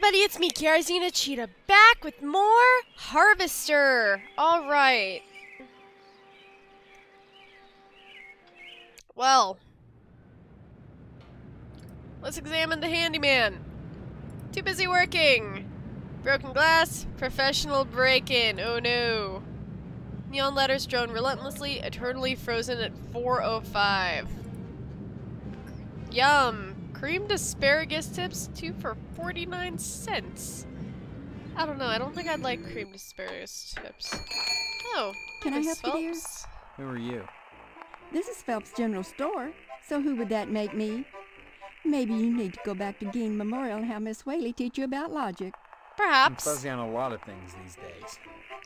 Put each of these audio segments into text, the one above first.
everybody, it's me, Karazina Cheetah, back with more Harvester. Alright. Well, let's examine the handyman. Too busy working. Broken glass, professional break-in. Oh no. Neon letters drawn relentlessly, eternally frozen at 4:05. Yum. Creamed asparagus tips, 2 for 49 cents. I don't know, I don't think I'd like creamed asparagus tips. Oh, Can I help you, dear? Phelps. Who are you? This is Phelps General Store, so who would that make me? Maybe you need to go back to Gein Memorial and have Miss Whaley teach you about logic. I'm Perhaps. fuzzy on a lot of things these days.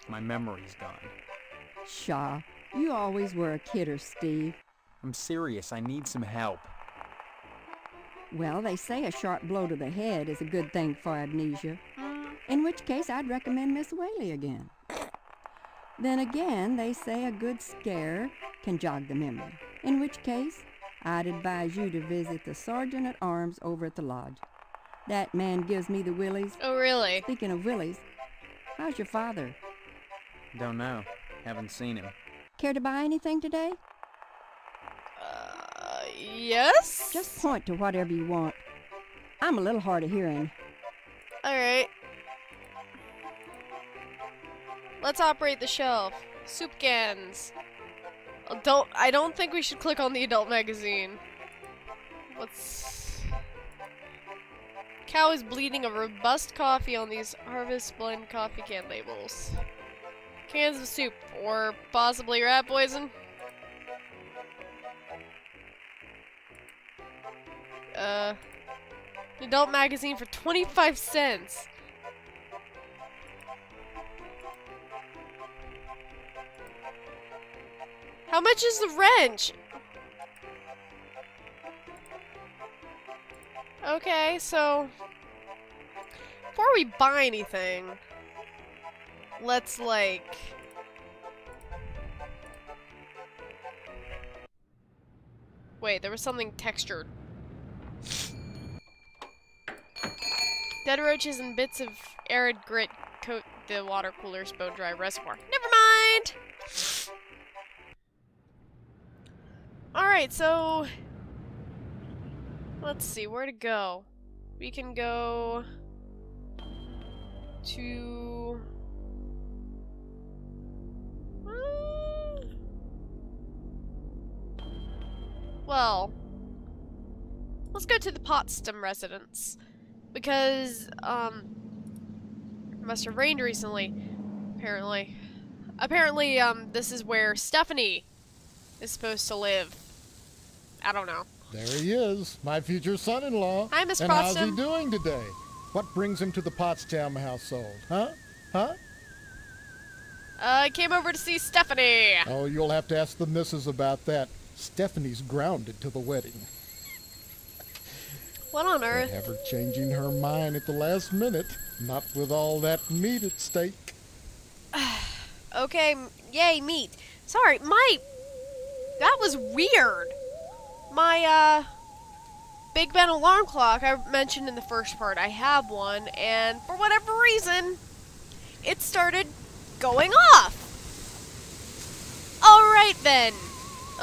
My memory's gone. Pshaw, you always were a kidder, Steve. I'm serious, I need some help. Well, they say a sharp blow to the head is a good thing for amnesia. In which case, I'd recommend Miss Whaley again. Then again, they say a good scare can jog the memory. In which case, I'd advise you to visit the Sergeant at Arms over at the lodge. That man gives me the willies. Oh, really? Speaking of willies, how's your father? Don't know. Haven't seen him. Care to buy anything today? Yes? Just point to whatever you want. I'm a little hard of hearing. Alright. Let's operate the shelf. Soup cans. I don't think we should click on the adult magazine. Let's... Cow is bleeding a robust coffee on these Harvest Blend coffee can labels. Cans of soup, or possibly rat poison. Adult magazine for 25 cents. How much is the wrench? Okay, so before we buy anything, let's like wait, there was something textured. Dead roaches and bits of arid grit coat the water cooler's bone-dry reservoir. Never mind! Alright, so... let's see, where to go? We can go... to... well... let's go to the Potsdam residence. Because, it must have rained recently, apparently. Apparently, this is where Stephanie is supposed to live. I don't know. There he is, my future son-in-law. Hi, Miss And Potsdam. how's he doing today? What brings him to the Potsdam household, huh? Huh? I came over to see Stephanie. Oh, you'll have to ask the missus about that. Stephanie's grounded to the wedding. What on earth? Ever changing her mind at the last minute. Not with all that meat at stake. Okay, yay, meat. Sorry, that was weird. My, Big Ben alarm clock I mentioned in the first part, I have one, and for whatever reason, it started going off. Alright then.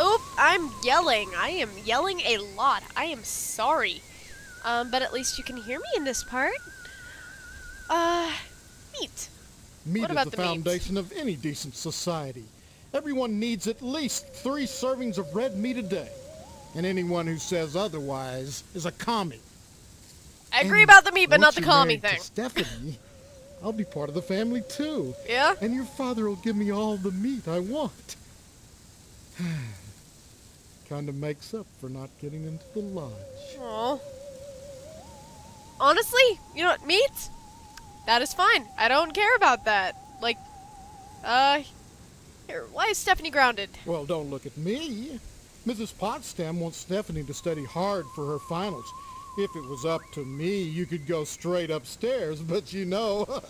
Oop, I'm yelling. I am yelling a lot. I am sorry. But at least you can hear me in this part. Meat. Meat What is about the the meat? foundation of any decent society. Everyone needs at least 3 servings of red meat a day. And anyone who says otherwise is a commie. I agree And about the meat, but not once the you're commie married to thing. Stephanie, I'll be part of the family too. Yeah? And your father will give me all the meat I want. Kind of makes up for not getting into the lodge. Aw. Honestly, you know what, meat? That is fine. I don't care about that. Like, here, why is Stephanie grounded? Well, don't look at me. Mrs. Potsdam wants Stephanie to study hard for her finals. If it was up to me, you could go straight upstairs, but you know,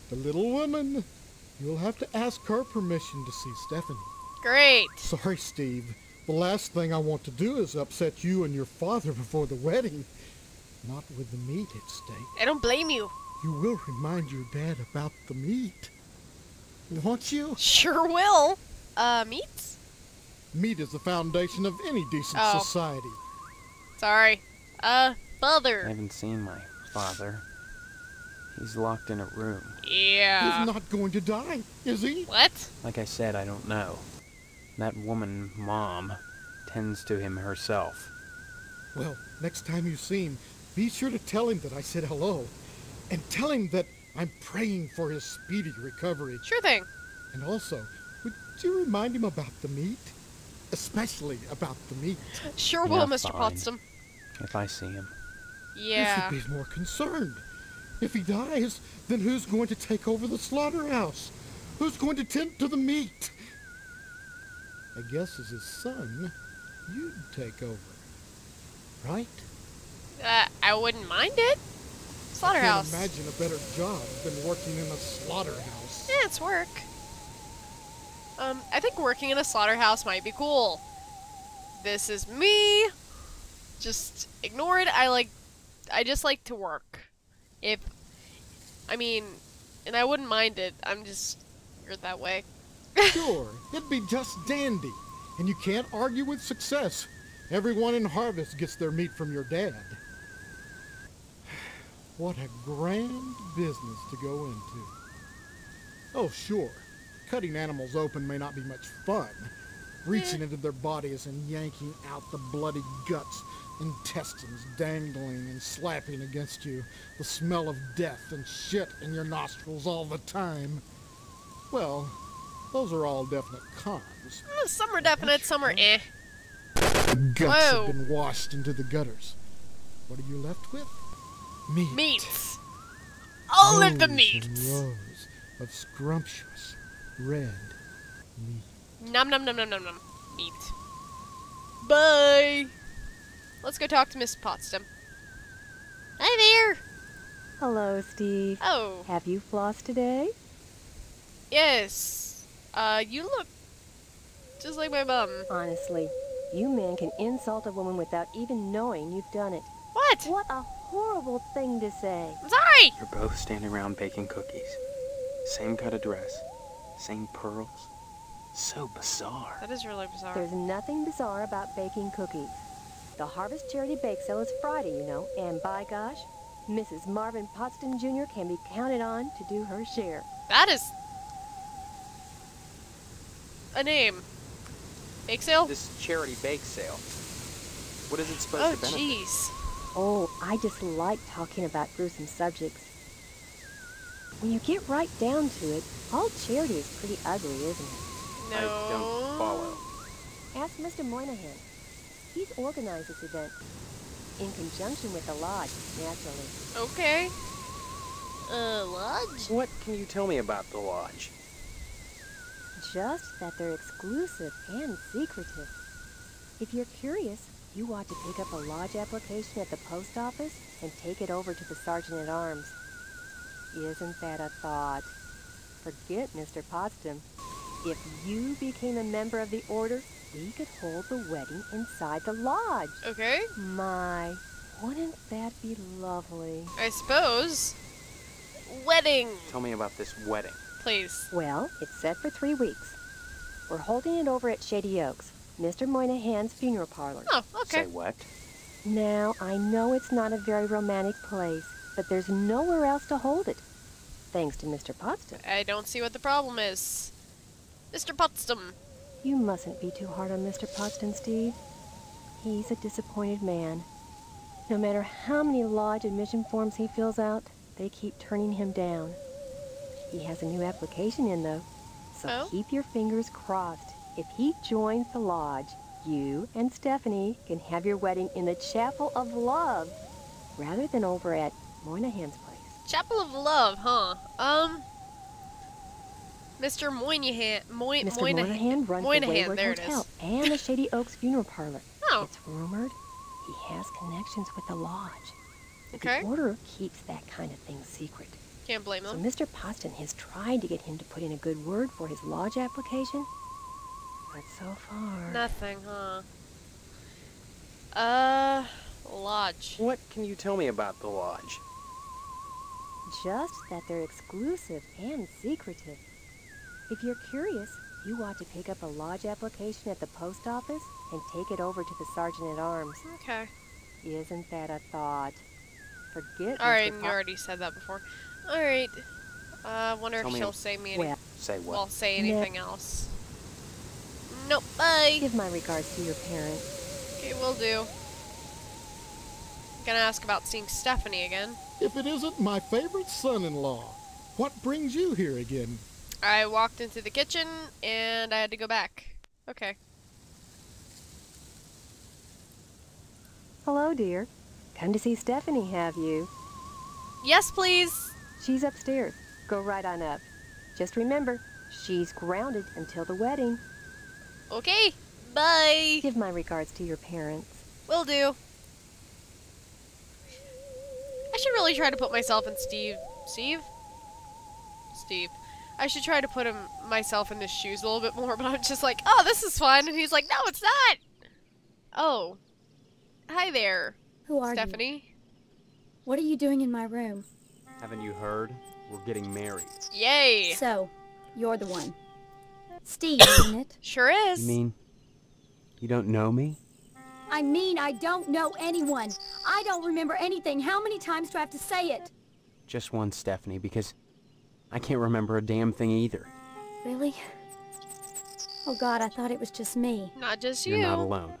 the little woman, you'll have to ask her permission to see Stephanie. Great. Sorry, Steve. The last thing I want to do is upset you and your father before the wedding. Not with the meat at stake. I don't blame you. You will remind your dad about the meat. Won't you? Sure will. Meats? Meat is the foundation of any decent Oh. society. Sorry. I Father. haven't seen my father. He's locked in a room. Yeah. He's not going to die, is he? What? Like I said, I don't know. That woman, Mom, tends to him herself. Well, next time you see him, be sure to tell him that I said hello. And tell him that I'm praying for his speedy recovery. Sure thing. And also, would you remind him about the meat? Especially about the meat. Sure Yeah, will, Mr. fine. Potsdam. If I see him. Yeah. You should be more concerned. If he dies, then who's going to take over the slaughterhouse? Who's going to tend to the meat? I guess as his son, you'd take over. Right? I wouldn't mind it. Slaughterhouse. I can't imagine a better job than working in a slaughterhouse. Yeah, it's work. I think working in a slaughterhouse might be cool. This is me. Just ignore it. I just like to work. And I wouldn't mind it. You're that way. Sure, it'd be just dandy. And you can't argue with success. Everyone in Harvest gets their meat from your dad. What a grand business to go into. Oh, sure. Cutting animals open may not be much fun. Reaching into their bodies and yanking out the bloody guts, intestines dangling and slapping against you, the smell of death and shit in your nostrils all the time. Well, those are all definite cons. Some are definite, some are eh. The guts Whoa. have been washed into the gutters. What are you left with? Meat. Meats. All of the Rows meats. and rows of scrumptious red meat. Nom nom nom nom nom nom. Meat. Bye. Let's go talk to Miss Potsdam. Hi there. Hello, Steve. Oh, Have you flossed today? yes. You look just like my mom. Honestly, you men can insult a woman without even knowing you've done it. What? What a horrible thing to say. I'm sorry. You're both standing around baking cookies. Same cut of dress. Same pearls. So bizarre. That is really bizarre. There's nothing bizarre about baking cookies. The Harvest Charity Bake Sale is Friday, you know, and by gosh, Mrs. Marvin Potsdam Jr. can be counted on to do her share. That is a name. Bake sale? This charity bake sale. What is it supposed Oh, to benefit? jeez. Oh, I just like talking about gruesome subjects. When you get right down to it, all charity is pretty ugly, isn't it? No. I don't follow. Ask Mr. Moynihan. He's organized this event in conjunction with the lodge, naturally. Okay. Lodge? What can you tell me about the lodge? Just that they're exclusive and secretive. If you're curious, you ought to pick up a lodge application at the post office and take it over to the sergeant-at-arms. Isn't that a thought? Forget Mr. Potsdam. If you became a member of the order, we could hold the wedding inside the lodge. Okay. My, wouldn't that be lovely? I suppose. Wedding, Tell me about this wedding. please. Well, it's set for 3 weeks. We're holding it over at Shady Oaks, Mr. Moynihan's funeral parlor. Oh, okay. Say what? Now, I know it's not a very romantic place, but there's nowhere else to hold it. Thanks to Mr. Potsdam. I don't see what the problem is. Mr. Potsdam. You mustn't be too hard on Mr. Potsdam, Steve. He's a disappointed man. No matter how many lodge admission forms he fills out, they keep turning him down. He has a new application in, though. So Oh? keep your fingers crossed. If he joins the lodge, you and Stephanie can have your wedding in the Chapel of Love, rather than over at Moynihan's place. Chapel of Love, huh? Mr. Moynihan. Mr. Moynihan runs the Moynihan, Wayward there it Hotel is. and the Shady Oaks funeral parlor. Oh, It's rumored he has connections with the lodge. okay. The order keeps that kind of thing secret. Can't blame So them. Mr. Potsdam has tried to get him to put in a good word for his lodge application, but so far... Nothing, huh? Lodge. What can you tell me about the lodge? Just that they're exclusive and secretive. If you're curious, you ought to pick up a lodge application at the post office and take it over to the sergeant-at-arms. Okay. Isn't that a thought? Forget Alright, Mr. you already said that before. Alright. Wonder Tell if me she'll say me Well, Say what? well, say anything else. Nope, bye! give my regards to your parents. Okay, will do. Gonna ask about seeing Stephanie again. If it isn't my favorite son-in-law, what brings you here again? I walked into the kitchen, and I had to go back. Okay. Hello, dear. Come to see Stephanie, have you? Yes, please! She's upstairs. Go right on up. Just remember, she's grounded until the wedding. Okay, bye! Give my regards to your parents. Will do. I should really try to put myself in Steve. I should try to put myself in his shoes a little bit more, but I'm just like, oh, this is fun. And he's like, no, it's not. Oh. Hi there, Who are you? Stephanie. What are you doing in my room? Haven't you heard? We're getting married. Yay. So, you're the one. Steve, isn't it? Sure is. You mean you don't know me? I mean, I don't know anyone. I don't remember anything. How many times do I have to say it? Just one, Stephanie, because I can't remember a damn thing either. Really? Oh God, I thought it was just me. Not just You're you. not alone.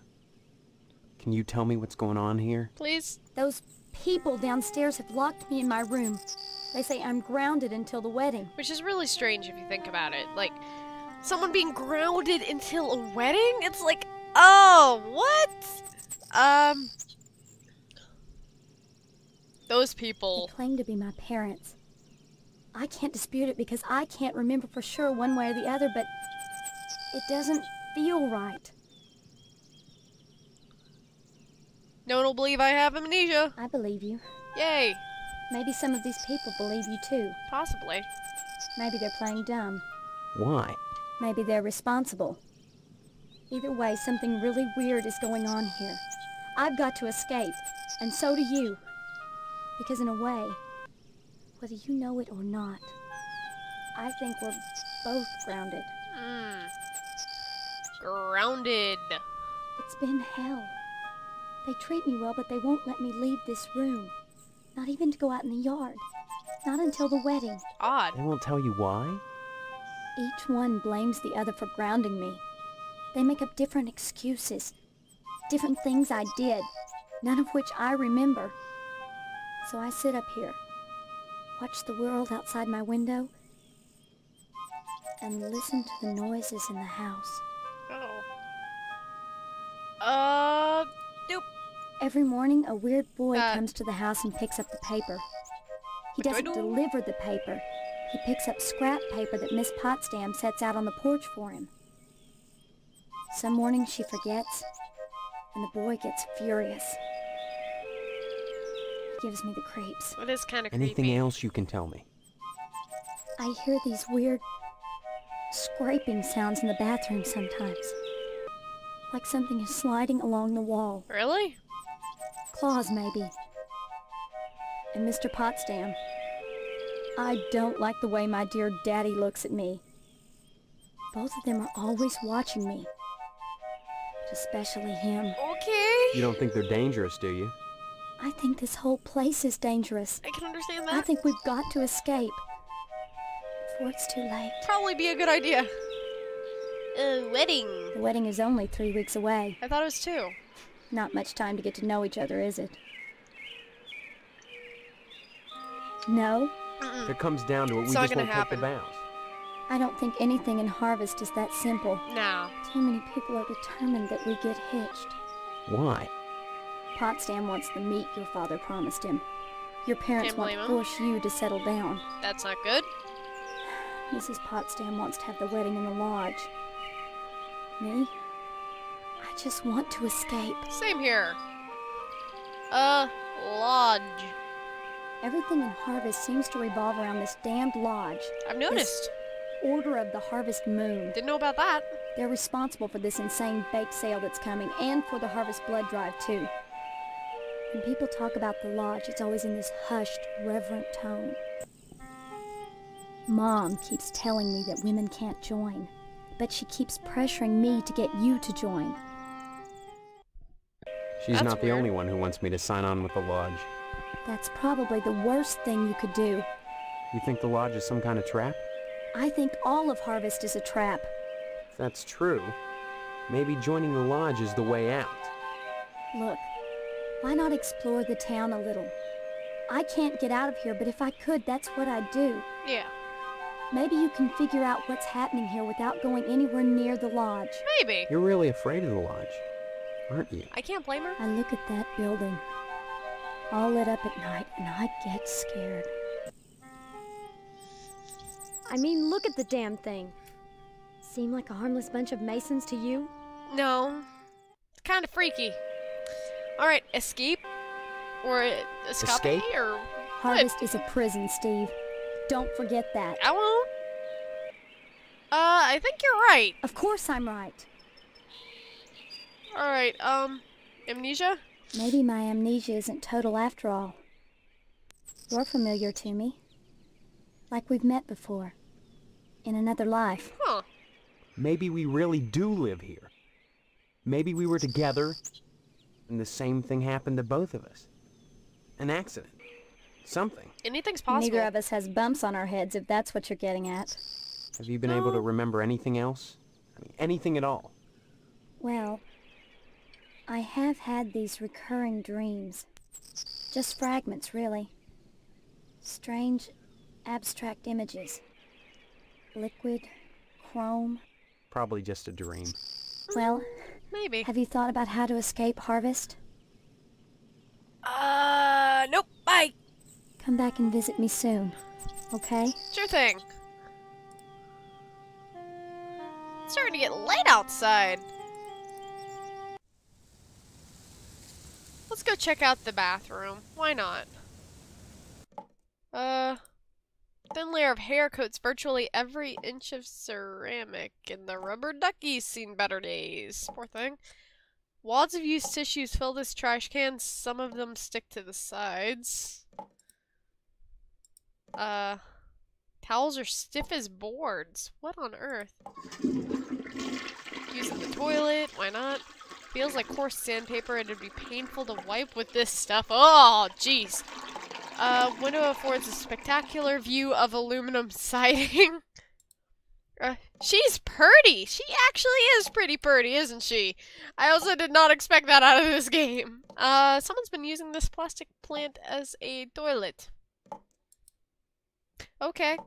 Can you tell me what's going on here? Please. Those people downstairs have locked me in my room. They say I'm grounded until the wedding. Which is really strange if you think about it. Like, someone being grounded until a wedding? It's like, oh, what? Those people. They claim to be my parents. I can't dispute it because I can't remember for sure one way or the other, but it doesn't feel right. No one will believe I have amnesia. I believe you. Yay. Maybe some of these people believe you too. Possibly. Maybe they're playing dumb. Why? Maybe they're responsible. Either way, something really weird is going on here. I've got to escape, and so do you. Because in a way, whether you know it or not, I think we're both grounded. Grounded. It's been hell. They treat me well, but they won't let me leave this room. Not even to go out in the yard. Not until the wedding. Odd. They won't tell you why? Each one blames the other for grounding me. They make up different excuses. Different things I did, none of which I remember. So I sit up here, watch the world outside my window, and listen to the noises in the house. Oh. Nope. Every morning, a weird boy comes to the house and picks up the paper. He What do I doesn't do? deliver the paper. He picks up scrap paper that Miss Potsdam sets out on the porch for him. Some mornings she forgets, and the boy gets furious. He gives me the creeps. It is kind of Anything creepy. else you can tell me? I hear these weird scraping sounds in the bathroom sometimes. Like something is sliding along the wall. Really? Claws, maybe. And Mr. Potsdam. I don't like the way my dear daddy looks at me. Both of them are always watching me. But especially him. Okay. You don't think they're dangerous, do you? I think this whole place is dangerous. I can understand I that. think we've got to escape. Before it's too late. Probably be a good idea. Wedding. The wedding is only 3 weeks away. I thought it was 2. Not much time to get to know each other, is it? No, If it comes down to it, we It's not just gonna won't happen. take the vows. I don't think anything in Harvest is that simple. No. Too many people are determined that we get hitched. Why? Potsdam wants the meat your father promised him. Your parents Can't want to blame 'em. force you to settle down. That's not good. Mrs. Potsdam wants to have the wedding in the lodge. Me? I just want to escape. Same here. Lodge. Everything in Harvest seems to revolve around this damned lodge. I've noticed. Order of the Harvest Moon. Didn't know about that. They're responsible for this insane bake sale that's coming and for the Harvest Blood Drive, too. When people talk about the lodge, it's always in this hushed, reverent tone. Mom keeps telling me that women can't join, but she keeps pressuring me to get you to join. She's That's not the weird. only one who wants me to sign on with the lodge. That's probably the worst thing you could do. You think the lodge is some kind of trap? I think all of Harvest is a trap. If that's true, maybe joining the lodge is the way out. Look, why not explore the town a little? I can't get out of here, but if I could, that's what I'd do. Yeah. Maybe you can figure out what's happening here without going anywhere near the lodge. Maybe. You're really afraid of the lodge, aren't you? I can't blame her. I look at that building, all lit up at night, and I get scared. I mean, look at the damn thing. Seem like a harmless bunch of Masons to you? No. It's kind of freaky. Alright, escape? Or escape? Escape? Or Harvest is a prison, Steve. Don't forget that. I won't. I think you're right. Of course I'm right. Alright, amnesia? Maybe my amnesia isn't total after all. You're familiar to me. Like we've met before. In another life. Huh. Maybe we really do live here. Maybe we were together, and the same thing happened to both of us. An accident. Something. Anything's possible. Neither of us has bumps on our heads, if that's what you're getting at. Have you been able to remember anything else? I mean, anything at all? Well, I have had these recurring dreams. Just fragments, really. Strange, abstract images. Liquid, chrome. Probably just a dream. Well, Maybe. have you thought about how to escape Harvest? Nope. Bye. Come back and visit me soon, okay? Sure thing. It's starting to get late outside. Let's go check out the bathroom. Why not? Thin layer of hair coats virtually every inch of ceramic, and the rubber ducky's seen better days. Poor thing. Wads of used tissues fill this trash can. Some of them stick to the sides. Towels are stiff as boards. What on earth? Using the toilet. Why not? Feels like coarse sandpaper and it'd be painful to wipe with this stuff. Oh, jeez. Window affords a spectacular view of aluminum siding. She's pretty. She actually is pretty pretty, isn't she? I also did not expect that out of this game. Someone's been using this plastic plant as a toilet. Okay.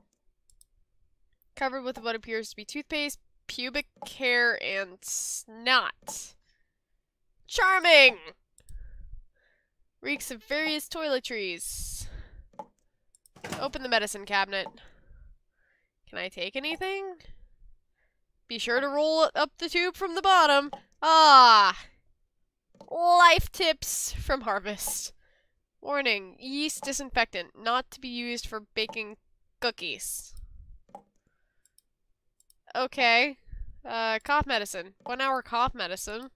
Covered with what appears to be toothpaste, pubic hair, and snot. Charming! Reeks of various toiletries. Open the medicine cabinet. Can I take anything? Be sure to roll it up the tube from the bottom. Ah! Life tips from Harvest. Warning, yeast disinfectant, not to be used for baking cookies. Okay. Cough medicine. 1 hour cough medicine.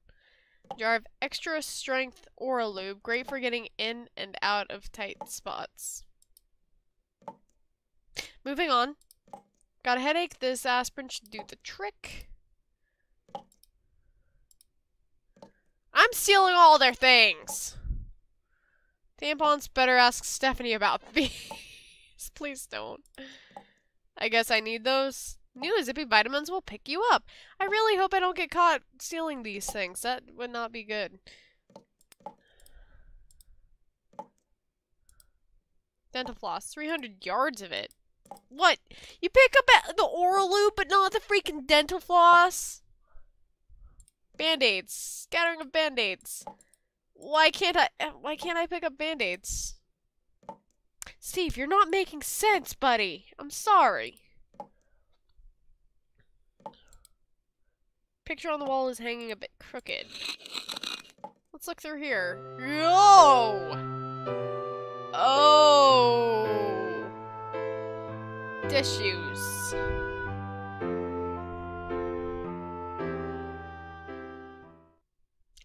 Jar of extra strength oral lube, great for getting in and out of tight spots. Moving on. Got a headache, this aspirin should do the trick. I'm stealing all their things! Tampons, better ask Stephanie about these. Please don't. I guess I need those. New Zippy vitamins will pick you up. I really hope I don't get caught stealing these things. That would not be good. Dental floss. 300 yards of it. What? You pick up the oral lube but not the freaking dental floss? Band-aids. Scattering of band-aids. Why can't I pick up band-aids? Steve, you're not making sense, buddy. I'm sorry. Picture on the wall is hanging a bit crooked. Let's look through here. Yo! Oh! Tissues.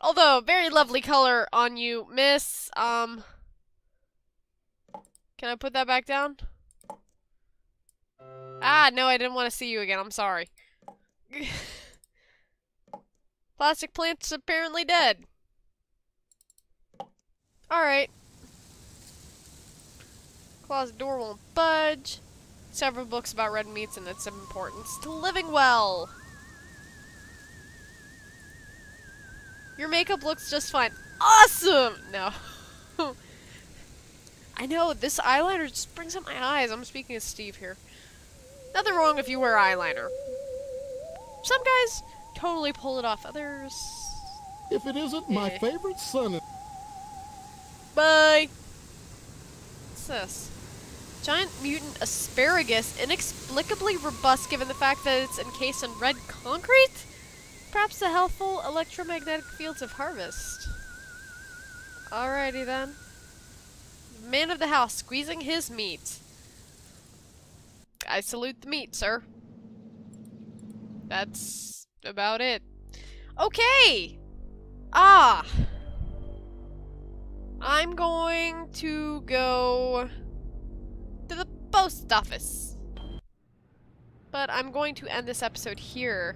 A Although, very lovely color on you, miss. Can I put that back down? Ah, no, I didn't want to see you again. I'm sorry. Plastic plant's apparently dead. Alright. Closet door won't budge. Several books about red meats and its importance to living well. Your makeup looks just fine. Awesome! No. I know, this eyeliner just brings up my eyes. I'm speaking of Steve here. Nothing wrong if you wear eyeliner. Some guys totally pull it off. Others... If it isn't my favorite son... Bye! What's this? Giant mutant asparagus, inexplicably robust given the fact that it's encased in red concrete? Perhaps the healthful electromagnetic fields of harvest. Alrighty then. Man of the house squeezing his meat. I salute the meat, sir. That's about it. Okay! Ah! I'm going to go to the post office. But I'm going to end this episode here.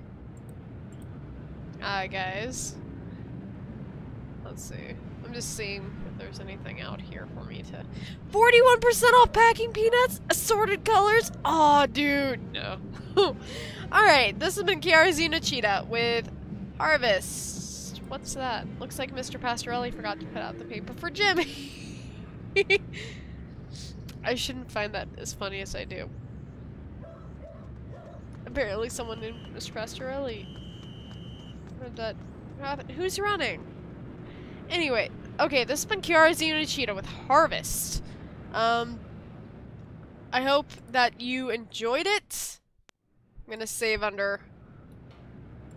Guys. Let's see. I'm just seeing if there's anything out here for me to... 41% off packing peanuts! Assorted colors! Aw, dude! No. Alright, this has been Kiara Xena Cheetah with Harvest. What's that? Looks like Mr. Pastorelli forgot to put out the paper for Jimmy. I shouldn't find that as funny as I do. Apparently someone named Mr. Pastorelli. That who's running? Anyway, okay, this has been Kiara Xena Cheetah with Harvest. I hope that you enjoyed it. I'm gonna save under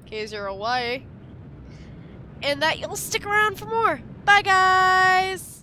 K0Y. And that you'll stick around for more. Bye, guys!